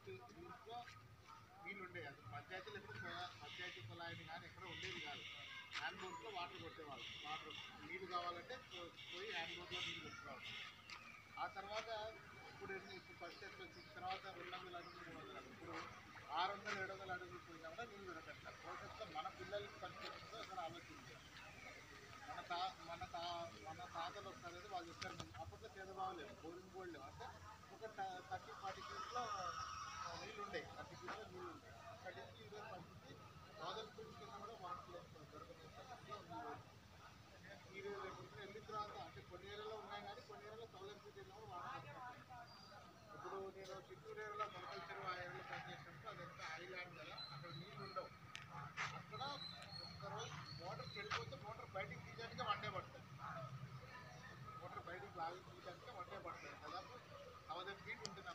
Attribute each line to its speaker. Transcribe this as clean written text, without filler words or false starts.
Speaker 1: దీంట్లో నీళ్ళు ఉండేవి. అసలు పంచాయతీలు ఎప్పుడు పంచాయతీ కుళాయిని కానీ ఎక్కడ ఉండేది కాదు. హ్యాండ్ బోట్స్లో వాటర్ కొట్టేవాళ్ళు. వాటర్ నీళ్ళు కావాలంటే పోయి హ్యాండ్ బోట్లో నీళ్ళు కొట్టుకోవాలి. ఆ తర్వాత ఇప్పుడు ఫస్ట్ స్టెప్ వచ్చిన తర్వాత 200 అడుగులు 300 అడుగులు, ఇప్పుడు 600 700 అడుగులు పోయినా కూడా నీళ్ళు దొరకట్లేదు. భవిష్యత్తులో మన పిల్లలకి పరిస్థితుందో అసలు ఆలోచించాలి. మన తాతలు వస్తారని వాళ్ళు చెప్తారు. అప్పట్లో చేదబావలేదు, బోరింగ్ బోర్డు లేవు. అంటే ఒక 30-40 ఫీట్లో నీళ్ళు ఉంటాయి. 30 ఫీట్లో నీళ్ళు ఉంటాయి. అక్కడి నుంచి ఈరోజు పరిస్థితి 1000 ఫీట్ కింద కూడా వాటర్ దొరకని పరిస్థితిలో ఉంది. మీరు రేపు వెళ్ళిన తర్వాత అంటే కొన్ని ఏరియాలో ఉన్నాయి, కానీ కొన్ని ఏరియాలో 1000 ఫీట్ వెళ్ళినా కూడా వాటర్